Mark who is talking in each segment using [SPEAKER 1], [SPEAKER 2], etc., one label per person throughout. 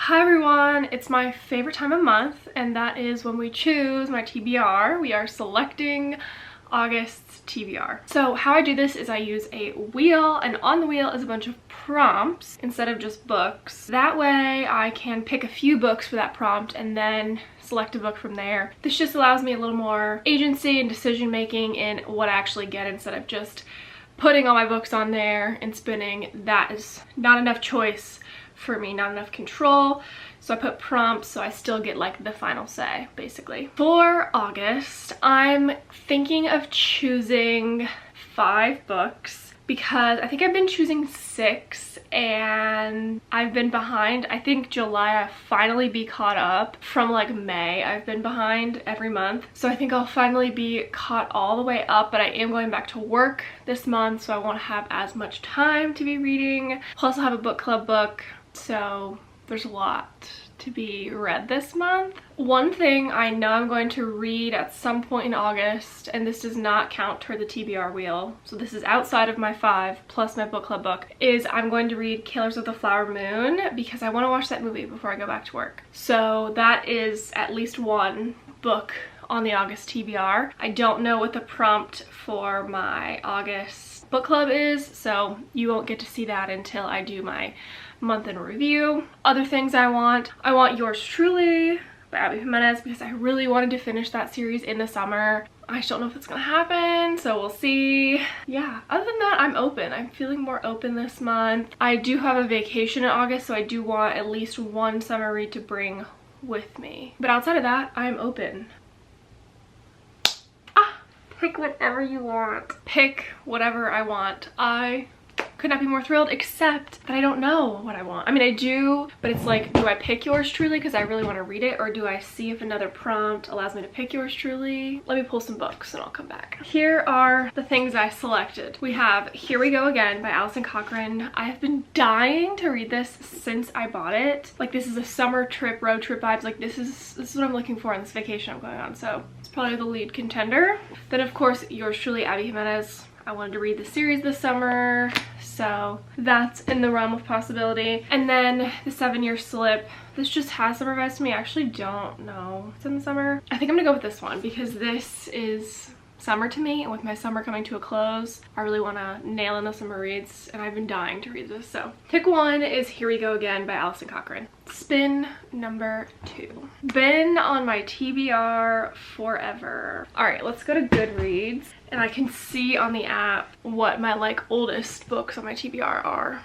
[SPEAKER 1] Hi everyone, it's my favorite time of month, and that is when we choose my TBR. We are selecting August's TBR. So how I do this is I use a wheel, and on the wheel is a bunch of prompts instead of just books. That way I can pick a few books for that prompt and then select a book from there. This just allows me a little more agency and decision making in what I actually get instead of just putting all my books on there and spinning. That is not enough choice for me, not enough control. So I put prompts so I still get like the final say, basically. For August, I'm thinking of choosing 5 books because I think I've been choosing 6 and I've been behind. I think July I'll finally be caught up. From like May I've been behind every month, so I think I'll finally be caught all the way up, but I am going back to work this month, so I won't have as much time to be reading. Plus I'll have a book club book, so there's a lot to be read this month. One thing I know I'm going to read at some point in August, and this does not count toward the TBR wheel, so this is outside of my 5 plus my book club book, is I'm going to read Killers of the Flower Moon because I want to watch that movie before I go back to work. So that is at least one book on the August TBR. I don't know what the prompt for my August book club is, so you won't get to see that until I do my month in review. Other things I want Yours Truly by Abby Jimenez because I really wanted to finish that series in the summer. I just don't know if it's gonna happen, so we'll see. Yeah, other than that, I'm open. I'm feeling more open this month. I do have a vacation in August, so I do want at least one summer read to bring with me. But outside of that, I'm open. Pick whatever you want. Pick whatever I want. I could not be more thrilled, except that I don't know what I want. I mean, I do, but it's like, do I pick Yours Truly because I really want to read it, or do I see if another prompt allows me to pick Yours Truly? Let me pull some books and I'll come back. Here are the things I selected. We have Here We Go Again by Alison Cochrane. I have been dying to read this since I bought it. Like, this is a summer trip, road trip vibes. Like, this is what I'm looking for on this vacation I'm going on, so it's probably the lead contender. Then of course, Yours Truly, Abby Jimenez. I wanted to read the series this summer, so that's in the realm of possibility. And then The 7-Year Slip. This just has summer vibes to me. I actually don't know what's in the summer. I think I'm gonna go with this one because this is summer to me, and with my summer coming to a close, I really want to nail in the summer reads, and I've been dying to read this. So pick one is Here We Go Again by Alison Cochrane. Spin number 2. Been on my TBR forever. All right, let's go to Goodreads, and I can see on the app what my like oldest books on my TBR are.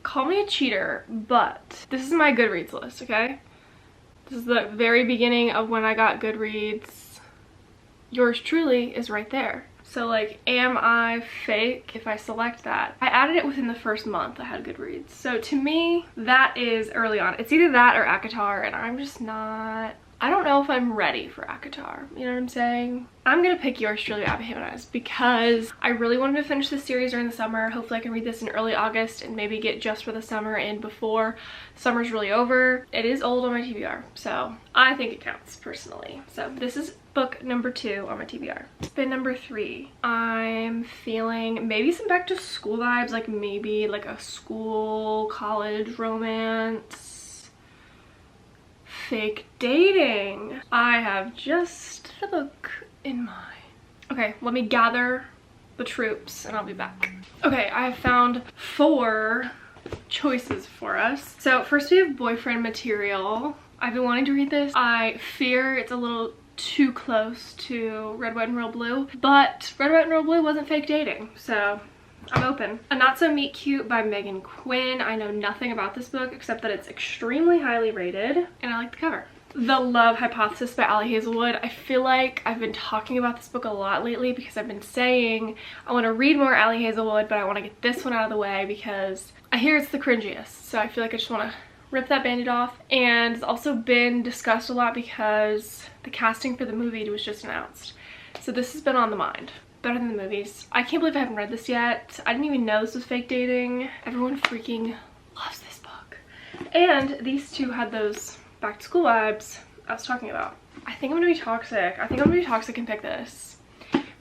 [SPEAKER 1] Call me a cheater, but this is my Goodreads list, okay? This is the very beginning of when I got Goodreads. Yours Truly is right there. So like, am I fake if I select that? I added it within the first month I had Goodreads. So to me, that is early on. It's either that or ACOTAR, and I'm just not, I don't know if I'm ready for ACOTAR. You know what I'm saying? I'm gonna pick Yours Truly, Abby Jimenez, because I really wanted to finish this series during the summer. Hopefully I can read this in early August and maybe get just for the summer in before summer's really over. It is old on my TBR, so I think it counts personally. So this is book number 2 on my TBR. Spin number 3. I'm feeling maybe some back to school vibes, like maybe like a school, college romance. Fake Dating. I have just the book in mind. Okay, let me gather the troops and I'll be back. Okay, I have found 4 choices for us. So first we have Boyfriend Material. I've been wanting to read this. I fear it's a little too close to Red, White, and Royal Blue, but Red, White, and Royal Blue wasn't fake dating, so I'm open. A Not So Meet Cute by Megan Quinn. I know nothing about this book except that it's extremely highly rated and I like the cover. The Love Hypothesis by Ali Hazelwood. I feel like I've been talking about this book a lot lately because I've been saying I want to read more Ali Hazelwood, but I want to get this one out of the way because I hear it's the cringiest, so I feel like I just want to rip that band-aid off. And it's also been discussed a lot because the casting for the movie was just announced, so this has been on the mind. Better than the movies. I can't believe I haven't read this yet. I didn't even know this was fake dating. Everyone freaking loves this book. And these two had those back to school vibes I was talking about. I think I'm gonna be toxic. I think I'm gonna be toxic and pick this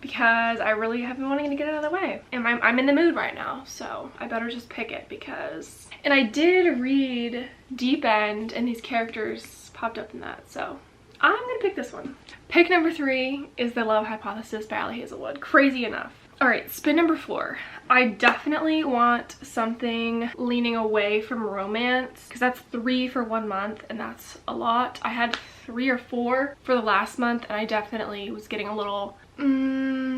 [SPEAKER 1] because I really have been wanting to get it out of the way. And I'm in the mood right now, so I better just pick it because... And I did read Deep End, and these characters popped up in that, so I'm gonna pick this one. Pick number 3 is The Love Hypothesis by Ali Hazelwood. Crazy enough. All right, spin number 4. I definitely want something leaning away from romance because that's 3 for 1 month and that's a lot. I had 3 or 4 for the last month and I definitely was getting a little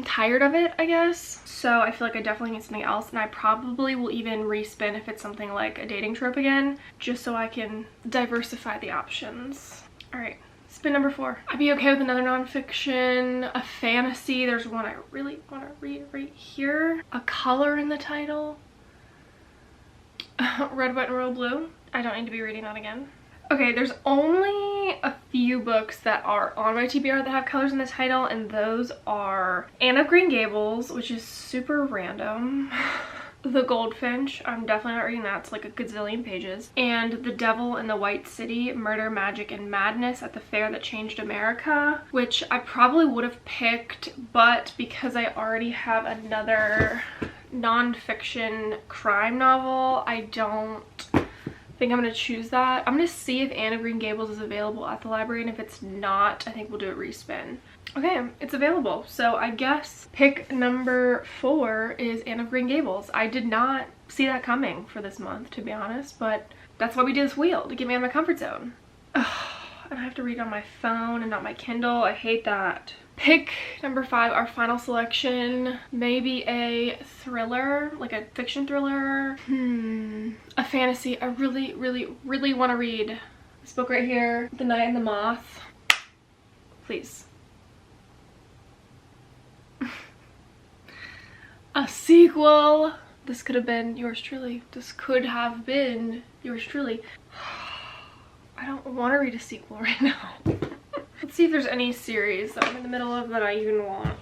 [SPEAKER 1] tired of it, I guess. So I feel like I definitely need something else, and I probably will even respin if it's something like a dating trope again, just so I can diversify the options. All right. Spin number 4. I'd be okay with another nonfiction, a fantasy. There's one I really want to read right here. A color in the title. Red, White, and Royal Blue. I don't need to be reading that again. Okay, there's only a few books that are on my TBR that have colors in the title, and those are Anne of Green Gables, which is super random. The Goldfinch, I'm definitely not reading that. It's like a gazillion pages. And The Devil in the White City, Murder, Magic, and Madness at the Fair That Changed America, which I probably would have picked, but because I already have another nonfiction crime novel, I don't think I'm gonna choose that. I'm gonna see if Anne of Green Gables is available at the library, and if it's not, I think we'll do a respin. Okay, it's available. So I guess pick number 4 is Anne of Green Gables. I did not see that coming for this month, to be honest, but that's why we did this wheel, to get me out of my comfort zone. Ugh, and I have to read on my phone and not my Kindle. I hate that. Pick number 5, our final selection. Maybe a thriller, like a fiction thriller. A fantasy. I really, really, really want to read this book right here, The Night and the Moth. Please. A sequel. This could have been yours truly. This could have been yours truly. I don't want to read a sequel right now. Let's see if there's any series that I'm in the middle of that I even want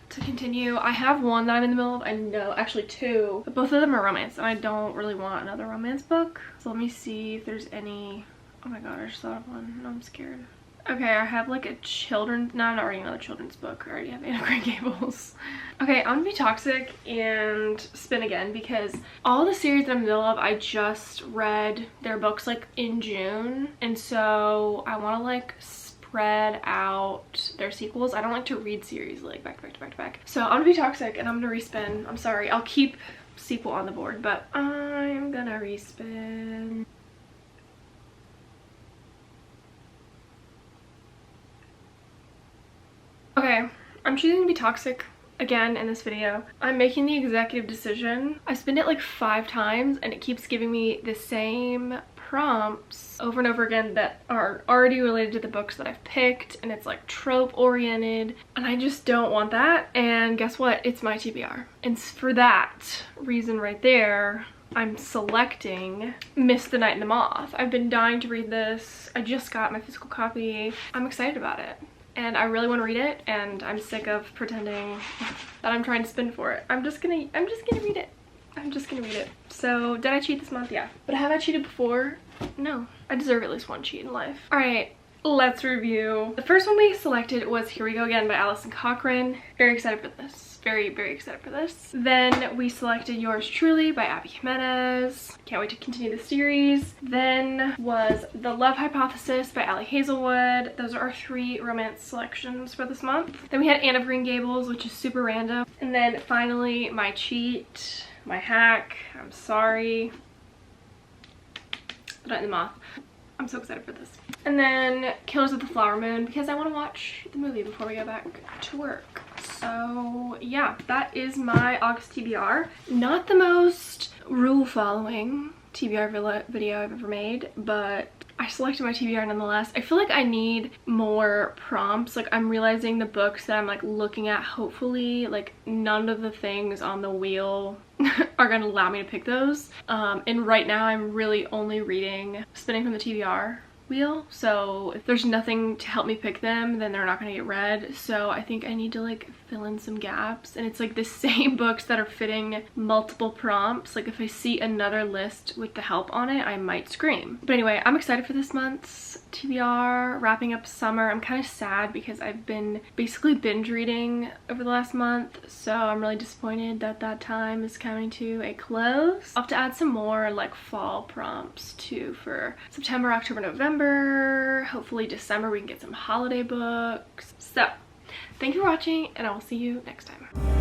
[SPEAKER 1] to continue. I have one that I'm in the middle of. I know, actually 2, but both of them are romance, and I don't really want another romance book. So let me see if there's any. Oh my god, I just thought of one. No, I'm scared. Okay, I have like a children's, no, I'm not reading another children's book. I already have Anne of Green Gables. Okay, I'm gonna be toxic and spin again because all the series that I'm in the middle of, I just read their books like in June. And so I wanna like spread out their sequels. I don't like to read series like back to back to back to back. So I'm gonna be toxic and I'm gonna respin. I'm sorry, I'll keep sequel on the board, but I'm gonna respin. Okay, I'm choosing to be toxic again in this video. I'm making the executive decision. I spent it like 5 times and it keeps giving me the same prompts over and over again that are already related to the books that I've picked, and it's like trope oriented, and I just don't want that. And guess what? It's my TBR. And for that reason right there, I'm selecting Miss the Night and the Moth. I've been dying to read this. I just got my physical copy. I'm excited about it. And I really want to read it, and I'm sick of pretending that I'm trying to spin for it. I'm just gonna read it. I'm just gonna read it. So, did I cheat this month? Yeah. But have I cheated before? No. I deserve at least one cheat in life. Alright, let's review. The first one we selected was Here We Go Again by Alison Cochrane. Very excited for this. Very, very excited for this. Then we selected Yours Truly by Abby Jimenez. Can't wait to continue the series. Then was The Love Hypothesis by Ali Hazelwood. Those are our 3 romance selections for this month. Then we had Anne of Green Gables, which is super random. And then finally, my cheat, my hack, I'm sorry, The Night and the Moth. I'm so excited for this. And then Killers of the Flower Moon, because I want to watch the movie before we go back to work. So yeah, that is my August TBR. Not the most rule following TBR video I've ever made, but I selected my TBR nonetheless. I feel like I need more prompts. Like, I'm realizing the books that I'm like looking at, hopefully like none of the things on the wheel are gonna allow me to pick those. And right now I'm really only spinning from the TBR wheel, so if there's nothing to help me pick them, then they're not gonna get read. So I think I need to like fill in some gaps, and it's like the same books that are fitting multiple prompts. Like if I see another list with the help on it, I might scream. But anyway, I'm excited for this month's TBR, wrapping up summer. I'm kind of sad because I've been basically binge reading over the last month, so I'm really disappointed that that time is coming to a close. I'll have to add some more like fall prompts too for September, October, November. Hopefully December we can get some holiday books. So thank you for watching, and I will see you next time.